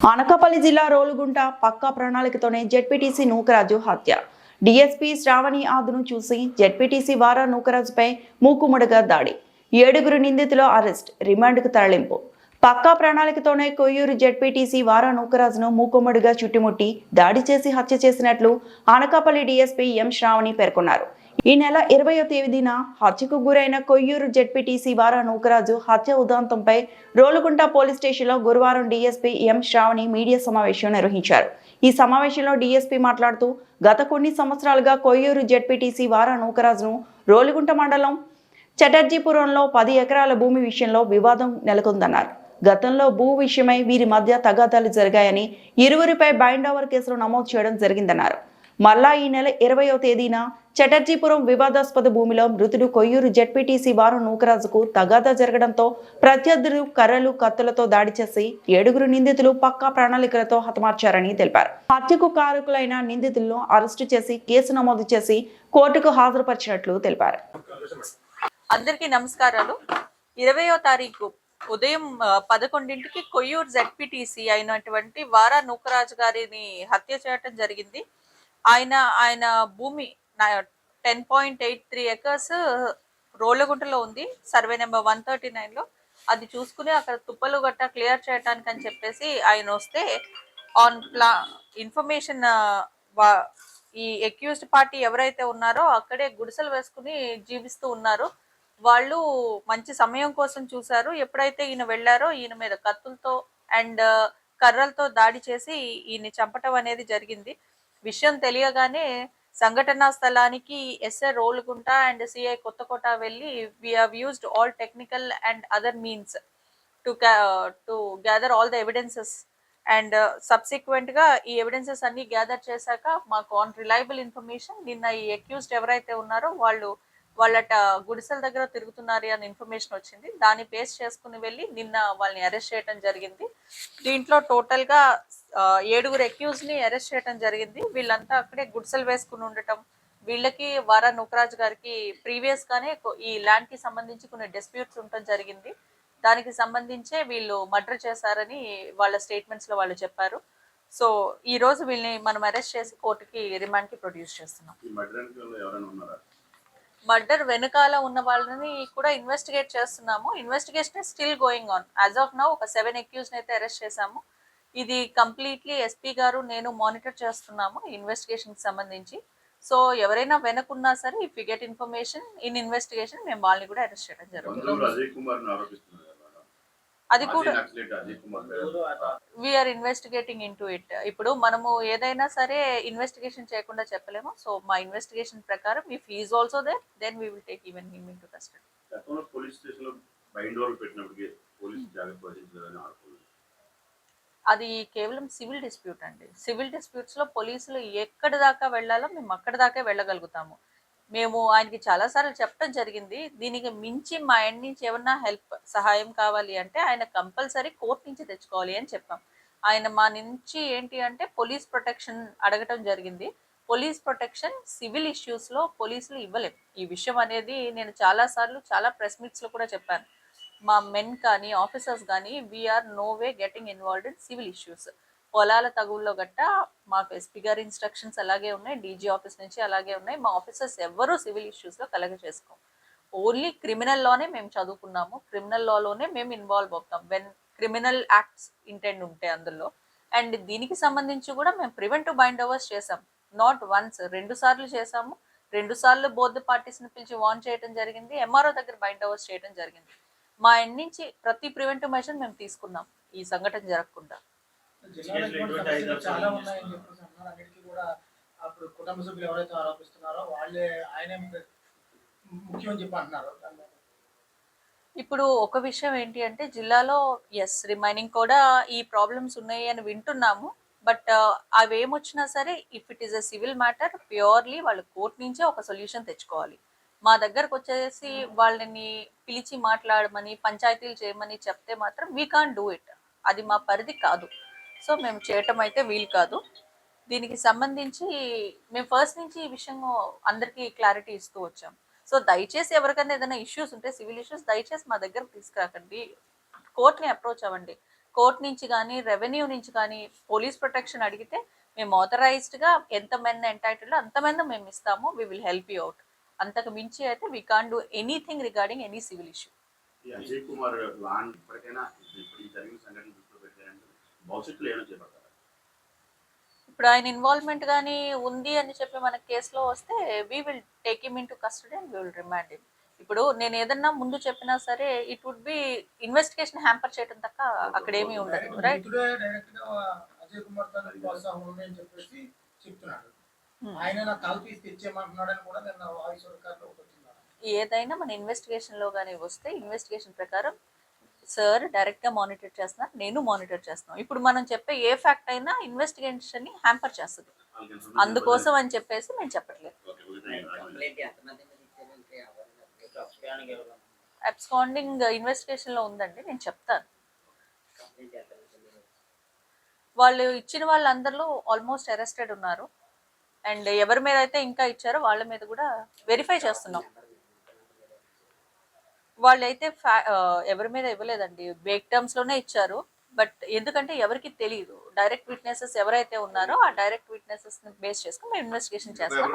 అనకాపల్లి జిల్లా రోలుగుంట పక్కా ప్రణాళికతోనే జెడ్పీటీసీ నూకరాజు హత్య. డీఎస్పీ శ్రావణి ఆదును చూసి జెడ్పీటీసీ వారా నూకరాజుపై మూకుముడిగా దాడి. 7 నిందితుల అరెస్ట్, రిమాండ్కు తరలింపు. పక్కా ప్రణాళికతోనే కొయ్యూరు జెడ్పీటీసీ వారా నూకరాజును మూకుముడిగా చుట్టుముట్టి దాడి చేసి హత్య చేసినట్లు అనకాపల్లి డీఎస్పీ ఎం శ్రావణి పేర్కొన్నారు. ఈ నెల 20వ తేదీన హత్యకు గురైన కొయ్యూరు జెడ్పీటీసీ వారా నూకరాజు హత్య ఉదంతంపై రోలుగుంట పోలీస్ స్టేషన్లో గురువారం డీఎస్పీ ఎం శ్రావణి మీడియా సమావేశం నిర్వహించారు. ఈ సమావేశంలో డీఎస్పీ మాట్లాడుతూ గత కొన్ని సంవత్సరాలుగా కొయ్యూరు జెడ్పీటీసీ వారా నూకరాజును రోలుగుంట మండలం చటర్జీపురంలో 10 ఎకరాల భూమి విషయంలో వివాదం నెలకొందన్నారు. గతంలో భూ విషయమై వీరి మధ్య తగాదాలు జరిగాయని, ఇరువురిపై బైండ్ ఓవర్ కేసులు నమోదు చేయడం జరిగిందన్నారు. మళ్ళా ఈ నెల 20వ తేదీన చటర్జీపురం వివాదాస్పద భూమిలో మృతుడు కొయ్యూరు జెడ్పీటీసీ వారు నూకరాజుకు తగాదా జరగడంతో ప్రత్యర్థులు కర్రలు కత్తులతో దాడి చేసి 7 నిందితులు పక్కా ప్రణాళికలతో హతమార్చారని తెలిపారు. హత్యకు కారకులైన నిందితులను అరెస్టు చేసి కేసు నమోదు చేసి కోర్టుకు హాజరుపరిచినట్లు తెలిపారు. అందరికీ నమస్కారాలు. 20వ తారీఖు ఉదయం 11ంటికి కొయ్యూరు జెడ్పీటీసీ అయినటువంటి వారా నూకరాజు గారిని హత్య చేయడం జరిగింది. ఆయన భూమి 10.83 ఎకర్స్ రోళ్ళగుంటలో ఉంది, సర్వే నెంబర్ 139లో. అది చూసుకుని అక్కడ తుప్పలు గట్ట క్లియర్ చేయడానికి అని చెప్పేసి ఆయన వస్తే ఆన్ ఇన్ఫర్మేషన్ ఈ అక్యూజ్డ్ పార్టీ ఎవరైతే ఉన్నారో అక్కడే గుడిసెలు వేసుకుని జీవిస్తూ ఉన్నారు. వాళ్ళు మంచి సమయం కోసం చూశారు. ఎప్పుడైతే ఈయన వెళ్ళారో ఈయన మీద కత్తులతో అండ్ కర్రలతో దాడి చేసి ఈయన్ని చంపటం అనేది జరిగింది. విషయం తెలియగానే సంఘటనా స్థలానికి SI Rolugunta and CI Kothakota వెళ్ళి we have used all technical and other means to gather all the evidences and subsequent గా ఈ ఎవిడెన్సెస్ అన్ని గ్యాదర్ చేశాక మాకు ఆన్ రిలయబుల్ ఇన్ఫర్మేషన్ నిన్న ఈ అక్యూజ్డ్ ఎవరైతే ఉన్నారో వాళ్ళ గుడిసెల దగ్గర తిరుగుతున్నారు అని ఇన్ఫర్మేషన్ వచ్చింది. దాన్ని బేస్ చేసుకుని వెళ్ళి నిన్న వాళ్ళని అరెస్ట్ చేయడం జరిగింది. దీంట్లో టోటల్ గా 7 అక్యూజ్ ని అరెస్ట్ చేయడం జరిగింది. వీళ్ళంతా అక్కడే గుడిసెలు వేసుకుని ఉండటం, వీళ్ళకి వారా నూకరాజు గారికి ప్రీవియస్ గానే ఈ ల్యాండ్ కి సంబంధించి కొన్ని డిస్ప్యూట్స్ ఉండటం జరిగింది. దానికి సంబంధించే వీళ్ళు మర్డర్ చేశారని వాళ్ళ స్టేట్మెంట్స్ లో వాళ్ళు చెప్పారు. సో ఈ రోజు వీళ్ళని మనం అరెస్ట్ చేసి కోర్టుకి రిమాండ్ కి ప్రొడ్యూస్ చేస్తున్నాం. మర్డర్ వెనకాల ఉన్న వాళ్ళని కూడా ఇన్వెస్టిగేట్ చేస్తున్నాము. Investigation still going on. As of now ఒక 7 అక్యూజ్ అయితే అరెస్ట్ చేశాము. ఇది కంప్లీట్లీ ఎస్పీ గారు నేను మానిటర్ చేస్తున్నాము ఇన్వెస్టిగేషన్ కి సంబంధించి. సో ఎవరైనా వెనకున్నా సరే if you get information in investigation మేము వాళ్ళని కూడా అరెస్ట్ చేయడం జరుగుతుంది. అది కూడా we are investigating into it. ఇప్పుడు మనము ఏదైనా సరే ఇన్వెస్టిగేషన్ చేయకుండా చెప్పలేము. సో మా ఇన్వెస్టిగేషన్ ప్రకారం if he is also there then we will take even him into custody. అది కేవలం సివిల్ డిస్ప్యూట్ అండి. సివిల్ డిస్ప్యూట్స్ లో పోలీసులు ఎక్కడి దాకా వెళ్ళాలో మేము అక్కడి దాకా వెళ్ళగలుగుతాము. మేము ఆయనకి చాలాసార్లు చెప్పడం జరిగింది. దీనికి మించి మా ఎండ్ నుంచి ఏమన్నా సహాయం కావాలి అంటే ఆయన కంపల్సరీ కోర్టు నుంచి తెచ్చుకోవాలి అని చెప్పాం. ఆయన మా నుంచి ఏంటి అంటే పోలీస్ ప్రొటెక్షన్ అడగటం జరిగింది. పోలీస్ ప్రొటెక్షన్ సివిల్ ఇష్యూస్లో పోలీసులు ఇవ్వలేం. ఈ విషయం అనేది నేను చాలాసార్లు చాలా ప్రెస్ మీట్స్లో కూడా చెప్పాను. మా మెన్ కానీ ఆఫీసర్స్ కానీ we are no way getting involved in civil issues. పొలాల తగుల్లో గట్ట మాకు ఎస్పీ గారి ఇన్స్ట్రక్షన్స్ అలాగే ఉన్నాయి, డీజీ ఆఫీస్ నుంచి అలాగే ఉన్నాయి. మా ఆఫీసర్స్ ఎవరు సివిల్ ఇష్యూస్లో కలగ చేసుకోం. ఓన్లీ క్రిమినల్ లానే మేము చదువుకున్నాము, క్రిమినల్ లాలోనే మేము ఇన్వాల్వ్ అవుతాం వెన్ క్రిమినల్ యాక్ట్స్ ఇంటెండ్ ఉంటే అందులో. అండ్ దీనికి సంబంధించి కూడా మేము ప్రివెంటివ్ బైండ్ ఓవర్స్ చేసాం. నాట్ వన్స్, 2 సార్లు చేసాము. 2 సార్లు బోత్ పార్టీస్ని పిలిచి వార్న్ చేయడం జరిగింది. ఎంఆర్ఓ దగ్గర బైండ్ ఓవర్స్ చేయడం జరిగింది. మా ఎండ్ నుంచి ప్రతి ప్రివెంటివ్ మెజర్ మేము తీసుకున్నాం ఈ సంఘటన జరగకుండా. చాలా ఉన్నాయని చెప్పేసి అన్నారు. అన్నిటికీ కూడా అప్పుడు కుటుంబ సభ్యులు ఎవరైతే ఆరోపిస్తున్నారో వాళ్ళే ఆయనే ముఖ్యం అని చెప్పి అంటున్నారు. ఇప్పుడు ఒక విషయం ఏంటి అంటే జిల్లాలో రిమైనింగ్ కూడా ఈ ప్రాబ్లమ్స్ ఉన్నాయి అని వింటున్నాము. బట్ అవి ఏమొచ్చినా సరే if it is a civil matter purely వాళ్ళు కోర్టు నుంచే ఒక సొల్యూషన్ తెచ్చుకోవాలి. మా దగ్గరకు వచ్చేసి వాళ్ళని పిలిచి మాట్లాడమని పంచాయతీలు చేయమని చెప్తే మాత్రం వీ కాంట్ డూ ఇట్. అది మా పరిధి కాదు. సో మేము చేయటం అయితే వీలు కాదు. దీనికి సంబంధించి మేము ఫస్ట్ నుంచి ఈ విషయం అందరికీ క్లారిటీ ఇస్తూ వచ్చాం. సో దయచేసి ఎవరికైనా ఏదైనా ఇష్యూస్ ఉంటే సివిల్ ఇష్యూస్ దయచేసి మా దగ్గరకు తీసుకురాకండి, కోర్టుని అప్రోచ్ అవ్వండి. కోర్ట్ నుంచి కానీ రెవెన్యూ నుంచి కానీ పోలీస్ ప్రొటెక్షన్ అడిగితే మేము ఆథరైజ్డ్గా ఎంతమంది ఎంటైటిల్ అంతమంది మేము ఇస్తాము, we will help you out. అంతకు మించి అయితే we can do anything regarding any civil issue. ఈ అజయ్ కుమార్ లాంటి ఇప్పటికైనా ఇప్పుడు ఈ జరిగిన సంఘటన దృష్టిలో పెట్టారంటే భవిష్యత్తులో ఏమైనా చేపడతారా? ఇప్పుడు ఆయన ఇన్వాల్వ్మెంట్ కానీ ఉంది అని చెప్పి మన కేసులో వస్తే we will take him into custody and we will remand him. ఇప్పుడు నేను ఏదన్నా ముందు చెప్పినా సరే it would be investigation hamper చేయడం తప్ప అక్కడ ఏమీ ఉండదు. రైట్. మిత్రుడే డైరెక్ట్ గా అజయ్ కుమార్ తన ప్రోత్సాహం ఉంది అని చెప్పేసి చెప్తున్నాడు. ఆయన నాకు తలపీసి తెచ్చేయమంటున్నాడని కూడా నిన్న వాయిస్ రికార్డులో ఒకటి వచ్చింది. ఏదైనా మన ఇన్వెస్టిగేషన్ లో కానీ వస్తే ఇన్వెస్టిగేషన్ ప్రకారం సార్ డైరెక్ట్ గా మానిటర్ చేస్తున్నారు, నేను మానిటర్ చేస్తున్నాను. ఇప్పుడు మనం చెప్పే ఏ ఫ్యాక్ట్ అయినా ఇన్వెస్టిగేషన్ ని హ్యాంపర్ చేస్తుంది, అందుకోసం అని చెప్పేసి నేను చెప్పట్లేదు. అబ్స్కాండింగ్ ఇన్వెస్టిగేషన్ లో ఉందండి, నేను చెప్తాను. వాళ్ళు ఇచ్చిన వాళ్ళందరిలో ఆల్మోస్ట్ అరెస్టెడ్ ఉన్నారు అండ్ ఎవరి మీద అయితే ఇంకా ఇచ్చారో వాళ్ళ మీద కూడా వెరిఫై చేస్తున్నాం. వాళ్ళైతే ఎవరి మీద ఇవ్వలేదండి, వేక్ టర్మ్స్ లోనే ఇచ్చారు. బట్ ఎందుకంటే ఎవరికి తెలియదు, డైరెక్ట్ విట్నెసెస్ ఎవరైతే ఉన్నారో ఆ డైరెక్ట్ విట్నెసెస్ బేస్ చేసుకుని మేము ఇన్వెస్టిగేషన్ చేస్తాం.